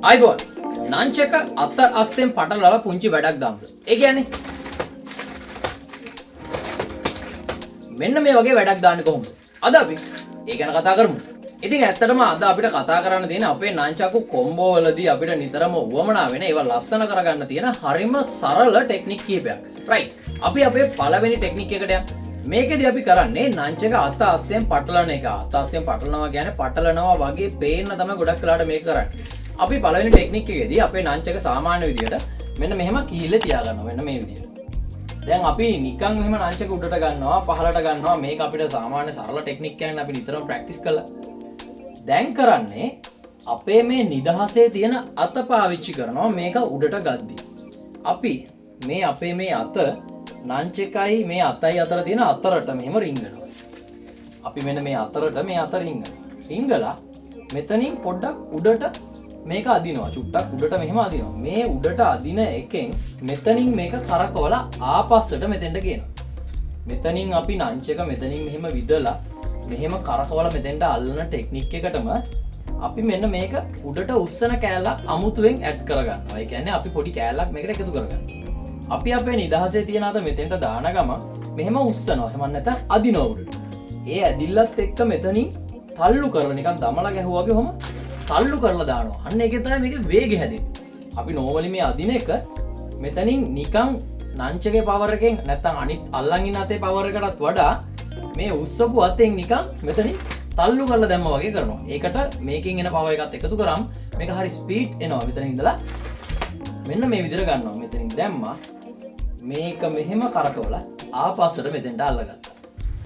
අයිබෝන් නංචක අත අස්සෙන් පටලලා පුංචි වැඩක් දාන්න. ඒ කියන්නේ මෙන්න මේ වගේ වැඩක් දාන්නේ කොහොමද? අද අපි ඒ ගැන කතා කරමු. ඉතින් ඇත්තටම අද අපිට කතා කරන්න තියෙන අපේ නංචකු කොම්බෝ වලදී අපිට නිතරම උවමනා වෙන ඒවා ලස්සන කරගන්න තියෙන හරිම සරල ටෙක්නික් කීපයක්. රයිට්. අපි අපේ පළවෙනි ටෙක්නික් එකට යමු. මේකෙදි අපි කරන්නේ නංචක අත අස්සෙන් පටලන එක. අත අස්සෙන් පටලනවා කියන්නේ පටලනවා වගේ පේන්න තමයි ගොඩක් වෙලාට මේක කරන්නේ. අපි පළවෙනි ටෙක්නික් එකේදී අපේ නංචක සාමාන්‍ය විදියට මෙන්න මෙහෙම කිහිල්ල තියාගන්නවා. මෙන්න මේ විදියට. දැන් අපි නිකන් මෙහෙම නංචක උඩට ගන්නවා පහළට ගන්නවා. මේක අපිට සාමාන්‍ය සරල ටෙක්නික් කියන්නේ අපි නිතරම ප්‍රැක්ටිස් කළා. දැන් කරන්නේ අපේ මේ නිදහසේ තියෙන අත පාවිච්චි කරනවා මේක උඩට ගද්දි. අපි මේ අපේ මේ අත නංචකයි මේ අතයි අතර තියෙන අතරට මෙහෙම රිංගනවා. අපි මෙන්න මේ අතරට මේ අත රිංගනවා. රිංගලා මෙතනින් පොඩ්ඩක් උඩට මේක අදිනවා. චුට්ටක් උඩට මෙහෙම අදිනවා. මේ උඩට අදින එකෙන් මෙතනින් මේක කරකවලා ආපස්සට මෙතෙන්ට ගේනවා. මෙතනින් අපි නංචක මෙතනින් මෙහෙම විදලා මෙහෙම කරකවලා මෙතෙන්ට අල්ලන ටෙක්නික් එකටම අපි මෙන්න මේක උඩට උස්සන කෑල්ලක් අමුතුවෙන් ඇඩ් කරගන්නවා. ඒ කියන්නේ අපි පොඩි කෑල්ලක් මේකට එකතු කරගන්නවා. අපි අපේ නිදහසේ තියෙන අත මෙතෙන්ට දාන ගමන් මෙහෙම උස්සනවා. එහෙම නැත්නම් අදිනවා උඩට. ඒ ඇදිල්ලත් එක්ක මෙතනින් තල්ලු කරලා නිකන් දමලා ගැහුවා වගේ කොහොම තල්ලු කරලා දානවා. අන්න ඒකේ තමයි මේකේ වේගය හැදෙන්නේ. අපි නෝමලි මේ අදින එක මෙතනින් නිකන් නංචකේ පවර් එකෙන් නැත්නම් අනිත් අල්ලන් ඉන්න අතේ පවර් එකටත් වඩා මේ උස්සපු අතෙන් නිකන් මෙතනින් තල්ලු කරලා දැම්මා වගේ කරනවා. ඒකට මේකෙන් එන පවර් එකත් එකතු කරාම මේක හරි ස්පීඩ් එනවා. මෙතන ඉඳලා මෙන්න මේ විදිහට ගන්නවා. මෙතනින් දැම්මා මේක මෙහෙම කරකවලා ආපස්සට මෙතෙන්ට අල්ලගත්තා.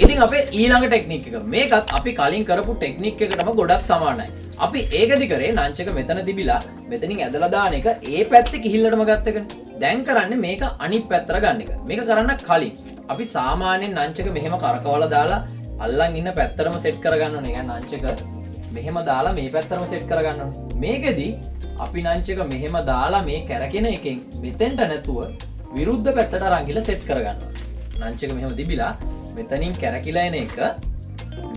ඉතින් අපේ ඊළඟ ටෙක්නික් එක මේකත් අපි කලින් කරපු ටෙක්නික් එකටම ගොඩක් සමානයි. අපි ඒකදි කරේ නංචක මෙතන තිබිලා මෙතනින් ඇදලා දාන එක ඒ පැත්තේ කිහිල්ලටම ගත්ත එකනේ. දැන් කරන්නේ මේක අනිත් පැත්තට ගන්න එක. මේක කරන්න කලින් අපි සාමාන්‍යයෙන් නංචක මෙහෙම කරකවලා දාලා අල්ලන් ඉන්න පැත්තටම සෙට් කරගන්න ඕනේ. يعني නංචක මෙහෙම දාලා මේ පැත්තටම සෙට් කරගන්න ඕනේ. මේකෙදි අපි නංචක මෙහෙම දාලා මේ කැරකෙන එකෙන් මෙතෙන්ට නැතුව විරුද්ධ පැත්තට අරන් ගිහලා සෙට් කරගන්නවා. නංචක මෙහෙම තිබිලා මෙතනින් කැරකිලා එන එක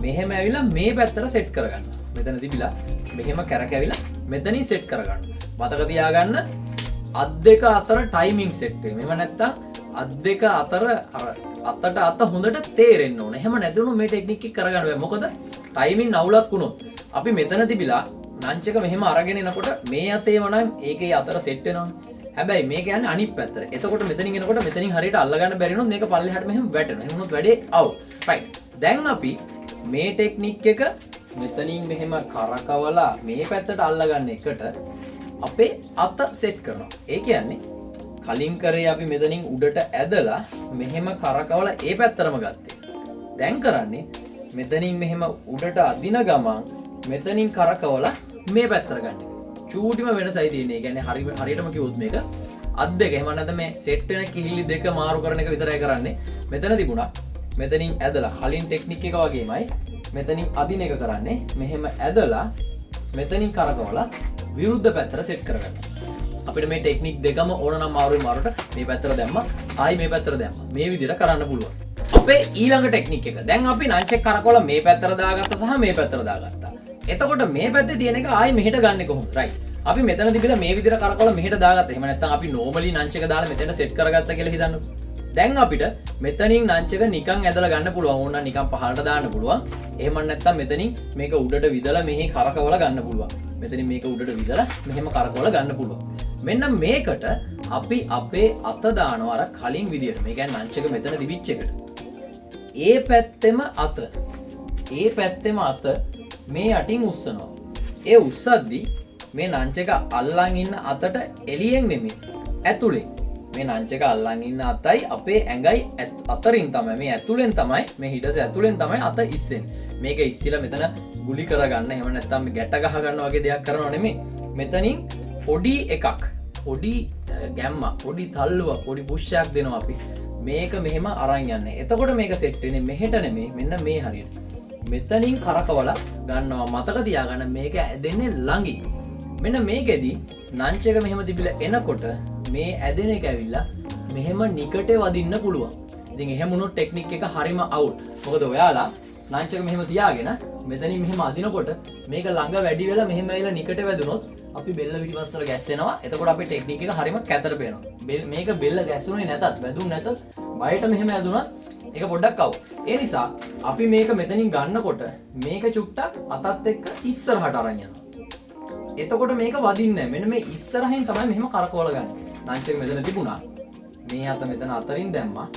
මෙහෙම ඇවිල්ලා මේ පැත්තට සෙට් කරගන්නවා. මෙතන තිබිලා මෙහෙම කැරකැවිලා මෙතනින් සෙට් කරගන්න. මතක තියාගන්න අත් දෙක අතර ටයිමිංగ్ සෙට් එක. මෙහෙම නැත්තම් අත් දෙක අතර අතට අත හොඳට තේරෙන්න ඕනේ. එහෙම නැතුණු මේ ටෙක්නික් එක කරගන්න බෑ. මොකද ටයිමිං අවුලක් වුණොත් අපි මෙතන තිබිලා නංචක මෙහෙම අරගෙන එනකොට මේ අතේම නම් ඒකේ අතර සෙට් වෙනවනේ. හැබැයි මේක යන්නේ අනිත් පැත්තට. එතකොට මෙතනින් එනකොට මෙතනින් හරියට අල්ලගන්න බැරි වුණොත් මේක පල්ලෙහාට මෙහෙම වැටෙනවා. එහෙම වුණොත් වැඩේ අවුල්. රයිට්. දැන් අපි මේ ටෙක්නික් එක මෙතනින් මෙහෙම කරකවලා මේ පැත්තට අල්ලගන්න එකට අපේ අත සෙට් කරනවා. ඒ කියන්නේ කලින් කරේ අපි මෙතනින් උඩට ඇදලා මෙහෙම කරකවලා ඒ පැත්තටම ගත්තේ. දැන් කරන්නේ මෙතනින් මෙහෙම උඩට අදින ගමන් මෙතනින් කරකවලා මේ පැත්තට ගන්න. චූටිම වෙනසයි තියෙන්නේ. ඒ කියන්නේ හරියටම කිව්වොත් මේක අත් දෙක එහෙම නැත්නම් මේ සෙට් වෙන කිහිලි දෙක මාරු කරන එක විතරයි කරන්නේ. මෙතන තිබුණා මෙතනින් ඇදලා කලින් ටෙක්නික් එක වගේමයි මෙතනින් අදින එක කරන්නේ. මෙහෙම ඇදලා මෙතනින් කරකවලා විරුද්ධ පැත්තට සෙට් කරගන්න. අපිට මේ ටෙක්නික් දෙකම ඕන නම් මාරුයි මාරුට මේ පැත්තට දැම්මා ආයි මේ පැත්තට දැම්මා. මේ විදිහට කරන්න පුළුවන්. අපේ ඊළඟ ටෙක්නික් එක. දැන් අපි නංචක කරකවලා මේ පැත්තට දාගත්තා සහ මේ පැත්තට දාගත්තා. එතකොට මේ පැත්තේ තියෙන එක ආයි මෙහෙට ගන්න කොහොමද? රයිට්. අපි මෙතන තිබිලා මේ විදිහට කරකවලා මෙහෙට දාගත්තා. එහෙම නැත්නම් අපි නෝමලි නංචක දාලා මෙතන සෙට් කරගත්තා කියලා හිතන්නකො. දැන් අපිට මෙතනින් නංචක නිකන් ඇදලා ගන්න පුළුවන්. ඕන නම් නිකන් පහළට දාන්න පුළුවන්. එහෙම නැත්නම් මෙතනින් මේක උඩට විදලා මෙහි කරකවලා ගන්න පුළුවන්. මෙතනින් මේක උඩට විදලා මෙහෙම කරකවලා ගන්න පුළුවන්. මෙන්න මේකට අපි අපේ අත දානවා අර කලින් විදියට. මේ කියන්නේ නංචක මෙතන තිබිච්ච එකට. ඒ පැත්තෙම අත. ඒ පැත්තෙම අත මේ යටින් උස්සනවා. ඒ උස්සද්දී මේ නංචක අල්ලන් ඉන්න අතට එළියෙන් නෙමෙයි ඇතුලෙන්. මේ නංචක අල්ලන් ඉන්න අතයි අපේ ඇඟයි අතරින් තමයි මේ ඇතුලෙන් තමයි මේ හිඩස ඇතුලෙන් තමයි අත ඉස්සෙන්නේ. මේක ඉස්සිලා මෙතන ගුලි කරගන්න එහෙම නැත්නම් ගැට ගහ ගන්න වගේ දෙයක් කරනව නෙමෙයි. මෙතනින් පොඩි එකක් පොඩි ගැම්මක් පොඩි තල්ලුවක් පොඩි පුෂ්යක් දෙනවා අපි. මේක මෙහෙම අරන් යන්නේ. එතකොට මේක සෙට් වෙන්නේ මෙහෙට නෙමෙයි මෙන්න මේ හරියට. මෙතනින් කරකවලා ගන්නවා. මතක තියාගන්න මේක ඇදෙන්නේ ළඟින්. මෙන්න මේකෙදි නංචක මෙහෙම තිබිලා එනකොට මේ ඇදෙන එක ඇවිල්ලා මෙහෙම නිකටේ වදින්න පුළුවන්. ඉතින් එහෙම වුණොත් ටෙක්නික් එක හරිම අවුල්. මොකද ඔයාලා නංචක මෙහෙම තියාගෙන මෙතනින් මෙහෙම අදිනකොට මේක ළඟ වැඩි වෙලා මෙහෙම ඇවිල්ලා නිකට වැදුනොත් අපි බෙල්ල පිටිපස්සට ගැස්සෙනවා. එතකොට අපේ ටෙක්නික් එක හරිම කැතර පේනවා. මේක බෙල්ල ගැස්සුනේ නැතත් වැදුනේ නැතත් බයට මෙහෙම ඇදුනත් ඒක පොඩ්ඩක් අවු. ඒ නිසා අපි මේක මෙතනින් ගන්නකොට මේක චුට්ටක් අතත් එක්ක ඉස්සරහට අරන් යනවා. එතකොට මේක වදින්නේ නැහැ. මෙන්න මේ ඉස්සරහින් තමයි මෙහෙම කරකවල ගන්න. ලන්ච් එක මෙතන තිබුණා. මේ අත මෙතන අතරින් දැම්මා.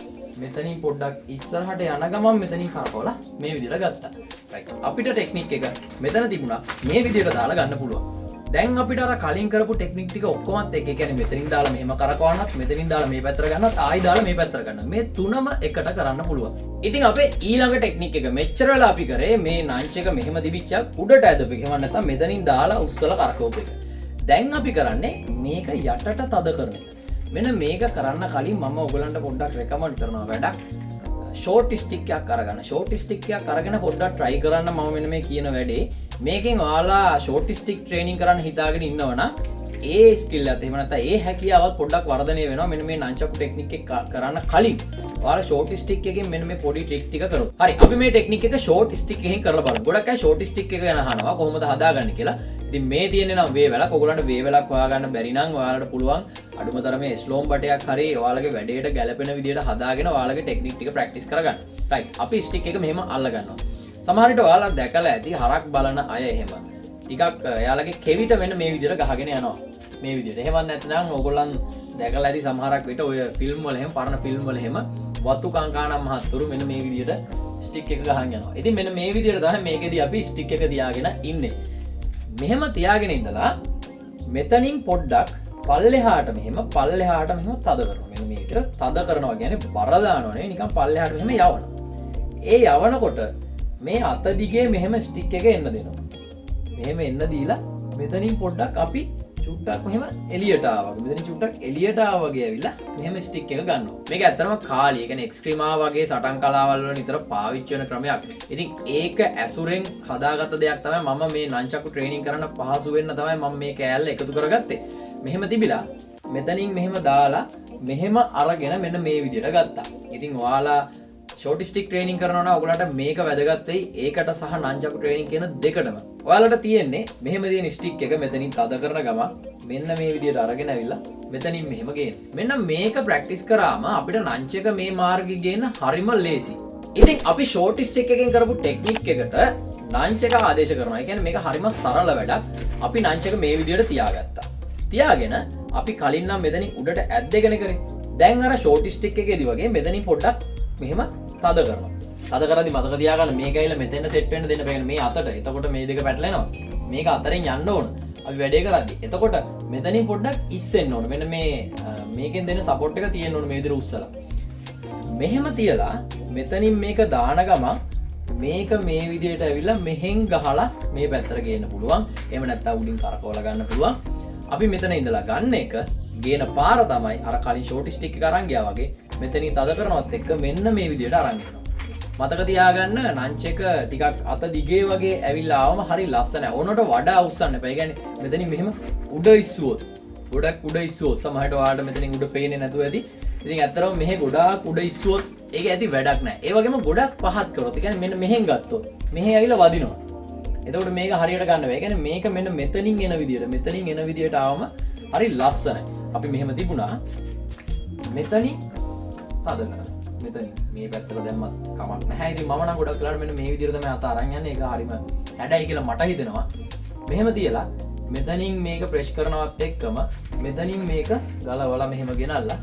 මෙතනින් පොඩ්ඩක් ඉස්සරහට යන ගමන් මෙතනින් කරකවලා මේ විදිහට ගත්තා. රයිට්. අපිට ටෙක්නික් එක මෙතන තිබුණා. මේ විදිහට දාලා ගන්න පුළුවන්. දැන් අපිට අර කලින් කරපු ටෙක්නික් ටික ඔක්කොමත් එක්ක, ඒ කියන්නේ මෙතනින් දාලා මෙහෙම කරකවන්නත්, මෙතනින් දාලා මේ පැත්තට ගන්නත්, ආයි දාලා මේ පැත්තට ගන්නත්. මේ තුනම එකට කරන්න පුළුවන්. ඉතින් අපේ ඊළඟ ටෙක්නික් එක මෙච්චර වෙලා අපි කරේ මේ නංච් එක මෙහෙම දිවිච්චක් උඩට ඇදපු එක. එහෙම නැත්නම් මෙතනින් දාලා උස්සලා කරකවපු එක. දැන් අපි කරන්නේ මේක යටට තද කරන එක. මෙන්න මේක කරන්න කලින් මම ඔයගලන්ට පොඩ්ඩක් රෙකමන්ඩ් කරනවා වැඩක්. ෂෝට් ස්ටික් එකක් අරගන්න. ෂෝට් ස්ටික් එකක් අරගෙන පොඩ්ඩක් try කරන්න මම මෙන්න මේ කියන වැඩේ. මේකෙන් ඔයාලා ෂෝට් ස්ටික් ට්‍රේනින් කරන්න හිතාගෙන ඉන්නවනම් ඒ ස්කිල් එකත් එහෙම නැත්නම් ඒ හැකියාවත් පොඩ්ඩක් වර්ධනය වෙනවා. මෙන්න මේ නංචකු ටෙක්නික් එක කරන්න කලින් ඔයාලා ෂෝට් ස්ටික් එකෙන් මෙන්න මේ පොඩි ට්‍රික් ටික කරොත්. හරි අපි මේ ටෙක්නික් එක ෂෝට් ස්ටික් එකෙන් කරලා බලමු. ගොඩක් අය ෂෝට් ස්ටික් එක ගැන අහනවා කොහොමද හදාගන්නේ කියලා. ඉතින් මේ තියෙන්නේ නම් වේ වැලක්. ඔයගොල්ලන්ට වේ වැලක් හොයාගන්න බැරි නම් ඔයාලට පුළුවන් අඩුම තරමේ ස්ලෝම් බටයක් හරි ඔයාලගේ වැඩේට ගැලපෙන විදිහට හදාගෙන ඔයාලගේ ටෙක්නික් ටික ප්‍රැක්ටිස් කරගන්න. රයිට්. අපි ස්ටික් එක මෙහෙම අල්ල ගන්නවා. සමහර විට ඔයාලා දැකලා ඇති හරක් බලන අය එහෙම ටිකක් එයාලගේ කෙවිත වෙන මේ විදිහට ගහගෙන යනවා. මේ විදිහට. එහෙම නැත්නම් ඕගොල්ලන් දැකලා ඇති සමහරක් විට ඔය ෆිල්ම් වල එහෙම පරණ ෆිල්ම් වල එහෙම වතු කංකානම් මහත්තුරු මෙන්න මේ විදිහට ස්ටික් එක ගහන් යනවා. ඉතින් මෙන්න මේ විදිහට තමයි මේකෙදි අපි ස්ටික් එක තියාගෙන ඉන්නේ. මෙහෙම තියාගෙන ඉඳලා මෙතනින් පොඩ්ඩක් පල්ලෙහාට මෙහෙම තද කරනවා. මෙන්න මේක තද කරනවා කියන්නේ බර දානවා නෙවෙයි නිකන් පල්ලෙහාට මෙහෙම යවනවා. ඒ යවනකොට මේ අත දිගේ මෙහෙම ස්ටික් එක එන්න දෙනවා. මෙහෙම එන්න දීලා මෙතනින් පොඩ්ඩක් අපි චුට්ටක් මෙහෙම එළියට ආවා. මෙතනින් චුට්ටක් එළියට ආවා වගේ ඇවිල්ලා මෙහෙම ස්ටික් එක ගන්නවා. මේක ඇත්තටම කාලි. ඒ කියන්නේ එක්ස්ට්‍රීමා වගේ සටන් කලාවල් වල නිතර පාවිච්චි වෙන ක්‍රමයක්. ඉතින් ඒක ඇසුරෙන් හදාගත්ත දෙයක් තමයි මම මේ නංචකු ට්‍රේනින් කරන්න පහසු වෙන්න තමයි මම මේ කෑල්ල එකතු කරගත්තේ. මෙහෙම තිබිලා මෙතනින් මෙහෙම දාලා මෙහෙම අරගෙන මෙන්න මේ විදිහට ගත්තා. ඉතින් ඔයාලා ෂෝට් ස්ටික් ට්‍රේනින් කරනවා නම් ඔයගලන්ට මේක වැදගත් වෙයි. ඒකට සහ නංචකු ට්‍රේනින් කියන දෙකටම. ඔයාලට තියෙන්නේ මෙහෙම තියෙන ස්ටික් එක මෙතනින් තද කරන ගම මෙන්න මේ විදිහට අරගෙන ඇවිල්ලා මෙතනින් මෙහෙම ගේන්න. මෙන්න මේක ප්‍රැක්ටිස් කරාම අපිට නංච එක මේ මාර්ගෙ ගේන්න හරිම ලේසි. ඉතින් අපි ෂෝට් ස්ටික් එකෙන් කරපු ටෙක්නික් එකට නංච එක ආදේශ කරනවා. ඒ කියන්නේ මේක හරිම සරල වැඩක්. අපි නංච එක මේ විදිහට තියාගත්තා. තියාගෙන අපි කලින් නම් මෙතනින් උඩට ඇද්දගෙන කරේ. දැන් අර ෂෝට් ස්ටික් එකේදී වගේ මෙතනින් පොඩ්ඩක් මෙහෙම තද කරනවා. තද කරද්දි මතක තියාගන්න මේක ඇවිල්ලා මෙතෙන්ට සෙට් වෙන්න දෙන්න බෑ මේ අතට. එතකොට මේ දෙක පැටලෙනවා. මේක අතරින් යන්න ඕන. අපි වැඩේ කරද්දි. එතකොට මෙතනින් පොඩ්ඩක් ඉස්සෙන්න ඕන. මෙන්න මේකෙන් දෙන සපෝට් එක තියෙන්න ඕන මේ විදිහට උස්සලා. මෙහෙම තියලා මෙතනින් මේක දාන ගමන් මේක මේ විදිහට ඇවිල්ලා මෙහෙන් ගහලා මේ පැත්තට ගේන්න පුළුවන්. එහෙම නැත්නම් උඩින් කරකවලා ගන්න පුළුවන්. අපි මෙතන ඉඳලා ගන්න එක ගේන පාර තමයි අර කලින් ෂෝට් ස්ටික් එක අරන් ගියා වගේ මෙතනින් තද කරනවත් එක්ක මෙන්න මේ විදිහට අරන් යනවා. මතක තියාගන්න නංච් එක ටිකක් අත දිගේ වගේ ඇවිල්ලා ආවම හරි ලස්සනයි. ඕනට වඩා උස්සන්න එපා. ඒ කියන්නේ මෙතනින් මෙහෙම උඩ ඉස්සුවොත් ගොඩක් උඩ ඉස්සුවොත් සමහරට ඔයාලට මෙතනින් උඩ පේන්නේ නැතුව ඇති. ඉතින් ඇත්තටම මෙහෙ ගොඩාක් උඩ ඉස්සුවොත් ඒක ඇති වැඩක් නැහැ. ඒ වගේම ගොඩක් පහත් කරොත් ඒ කියන්නේ මෙන්න මෙහෙන් ගත්තොත් මෙහෙ ඇවිල්ලා වදිනවා. එතකොට මේක හරියට ගන්න බෑ. ඒ කියන්නේ මේක මෙන්න මෙතනින් එන විදියට ආවම හරි ලස්සනයි. අපි මෙහෙම තිබුණා මෙතනින් තද කරා. මෙතනින් මේ පැත්තට දැම්මත් කමක් නැහැ. ඉතින් මම නම් ගොඩක් වෙලාවට මෙන්න මේ විදිහට තමයි අත අරන් යන්නේ. ඒක හරිම හැඩයි කියලා මට හිතෙනවා. මෙහෙම තියලා මෙතනින් මේක ප්‍රෙස් කරනවත් එක්කම මෙතනින් මේක ගලවලා මෙහෙම ගෙනල්ලා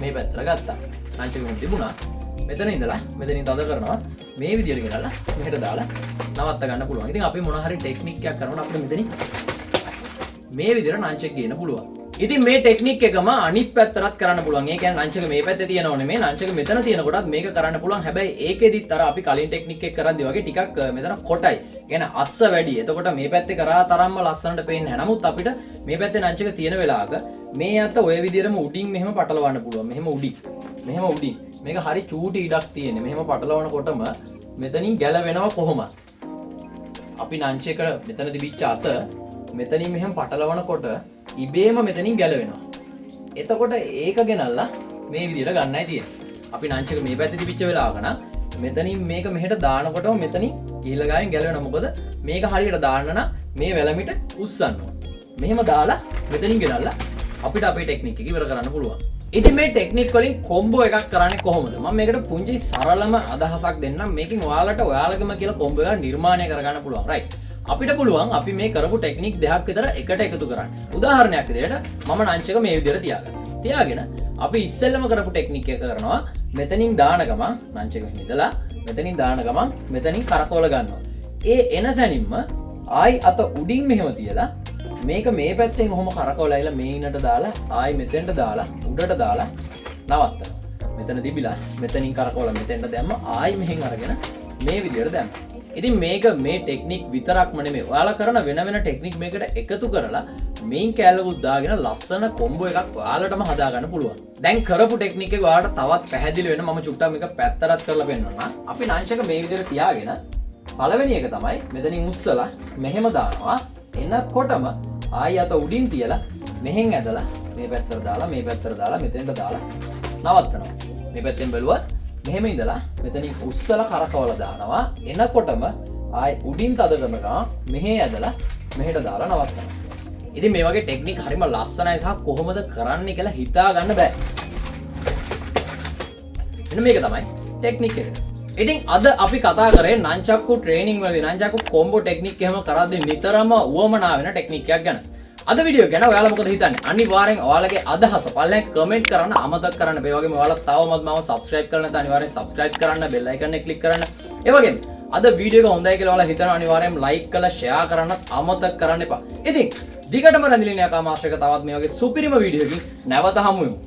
මේ පැත්තට ගත්තා. අංශකෙම තිබුණා. මෙතන ඉඳලා මෙතනින් තද කරනවා. මේ විදිහට ගෙනල්ලා මෙහෙට දාලා නවත්ත ගන්න පුළුවන්. ඉතින් අපි මොන හරි ටෙක්නික් එකක් කරනකොට අපිට මෙතනින් මේ විදිහට නංචක ගේන්න පුළුවන්. ඉතින් මේ ටෙක්නික් එකම අනිත් පැත්තටත් කරන්න පුළුවන්. ඒ කියන්නේ නංචක මේ පැත්තේ තියෙනව නෙමෙයි නංචක මෙතන තියෙනකොටත් මේක කරන්න පුළුවන්. හැබැයි ඒකෙදිත් අර අපි කලින් ටෙක්නික් එක කරද්දී වගේ ටිකක් මෙතන කොටයි. කියන්නේ අස්ස වැඩි. එතකොට මේ පැත්තේ කරා තරම්ම ලස්සනට පේන්නේ නැහැ. නමුත් අපිට මේ පැත්තේ නංචක තියෙන වෙලාවක මේ අත ඔය විදිහටම උඩින් මෙහෙම පටලවන්න පුළුවන්. මෙහෙම උඩින්. මේක හරි චූටි ඉඩක් තියෙන්නේ. මෙහෙම පටලවනකොටම මෙතනින් ගැලවෙනවා කොහොමද? අපි නංචක මෙතන තිබිච්ච අත මෙතනින් මෙහෙම පටලවනකොට ඉබේම මෙතනින් ගැලවෙනවා. එතකොට ඒක ගෙනල්ලා මේ විදිහට ගන්නයි තියෙන්නේ. අපි නංචක මේ පැත්තේ තිබිච්ච වෙලාවක නම් මෙතනින් මේක මෙහෙට දානකොටම මෙතනින් ගිහිල්ලා ගාවෙන් ගැලවෙනවා. මොකද මේක හරියට දාන්න නම් මේ වැලමිට උස්සන්න ඕන. මෙහෙම දාලා මෙතනින් ගෙනල්ලා අපිට අපේ ටෙක්නික් එක ඉවර කරන්න පුළුවන්. ඉතින් මේ ටෙක්නික් වලින් කොම්බෝ එකක් කරන්නේ කොහොමද? මම මේකට පුංචි සරලම අදහසක් දෙන්නම්. මේකෙන් ඔයාලට ඔයාලගම කියලා කොම්බෝ එකක් නිර්මාණය කරගන්න පුළුවන්. රයිට්. අපිට පුළුවන් අපි මේ කරපු ටෙක්නික් දෙකක් විතර එකට එකතු කරන්න. උදාහරණයක් විදිහට මම නංච් එක මේ විදිහට තියාගෙන අපි ඉස්සෙල්ලම කරපු ටෙක්නික් එක කරනවා. මෙතනින් දාන ගමන් නංච් එක මෙහෙම ඉඳලා මෙතනින් දාන ගමන් මෙතනින් කරකවල ගන්නවා. ඒ එන සැනින්ම ආයි අත උඩින් මෙහෙම තියලා මේක මේ පැත්තෙන් ඔහොම කරකවලා ඉල මේ ඉන්නට දාලා ආයි මෙතෙන්ට දාලා උඩට දාලා නවත්තනවා. මෙතන තිබිලා මෙතනින් කරකවලා මෙතෙන්ට දැම්ම ආයි මෙහෙන් අරගෙන මේ විදිහට දැම්ම. ඉතින් මේක මේ ටෙක්නික් විතරක්ම නෙමෙයි. ඔයාලා කරන වෙන වෙන ටෙක්නික් මේකට එකතු කරලා මේන් කැලකුත් දාගෙන ලස්සන කොම්බෝ එකක් ඔයාලටම හදාගන්න පුළුවන්. දැන් කරපු ටෙක්නික් එක ඔයාලට තවත් පැහැදිලි වෙන මම චුට්ටක් මේක පැත්තරත් කරලා පෙන්නනවා. අපි නංච් එක මේ විදිහට තියාගෙන පළවෙනි එක තමයි මෙතනින් උස්සලා මෙහෙම දානවා. එනකොටම ආයි අත උඩින් තියලා මෙහෙන් ඇදලා මේ පැත්තට දාලා මේ පැත්තට දාලා මෙතෙන්ට දාලා නවත්තනවා. මේ පැත්තෙන් බැලුවත් මෙහෙම ඉඳලා මෙතනින් උස්සලා කරකවලා දානවා. එනකොටම ආයි උඩින් තද කරනවා මෙහෙ ඇදලා මෙහෙට දාලා නවත්තනවා. ඉතින් මේ වගේ ටෙක්නික් හරිම ලස්සනයි සහ කොහොමද කරන්නේ කියලා හිතා ගන්න බෑ. මෙන්න මේක තමයි ටෙක්නික් එක. ඉතින් අද අපි කතා කරේ නංචක්කු ට්‍රේනින් වලදී නංචක්කු කොම්බෝ ටෙක්නික් එහෙම කරද්දී නිතරම උවමනා වෙන ටෙක්නික් එකක් ගැන. අද වීඩියෝ ගැන ඔයාලා මොකද හිතන්නේ? අනිවාර්යෙන් ඔයාලගේ අදහස පල්ලෙන් කමෙන්ට් කරන්න අමතක කරන්න. ඒ වගේම ඔයාලා තවමත් මම සබ්ස්ක්‍රයිබ් කරලා නැත්නම් අනිවාර්යෙන් සබ්ස්ක්‍රයිබ් කරන්න, බෙල් අයිකන් එක ක්ලික් කරන්න. ඒ වගේම අද වීඩියෝ එක හොඳයි කියලා ඔයාලා හිතනවා අනිවාර්යෙන් ලයික් කරලා ෂෙයා කරන්නත් අමතක කරන්න එපා. ඉතින් දිගටම රැඳිලින යකා මාස්ටර් එක තවත් මේ වගේ සුපිරිම වීඩියෝ එකකින් නැවත හමු වෙමු.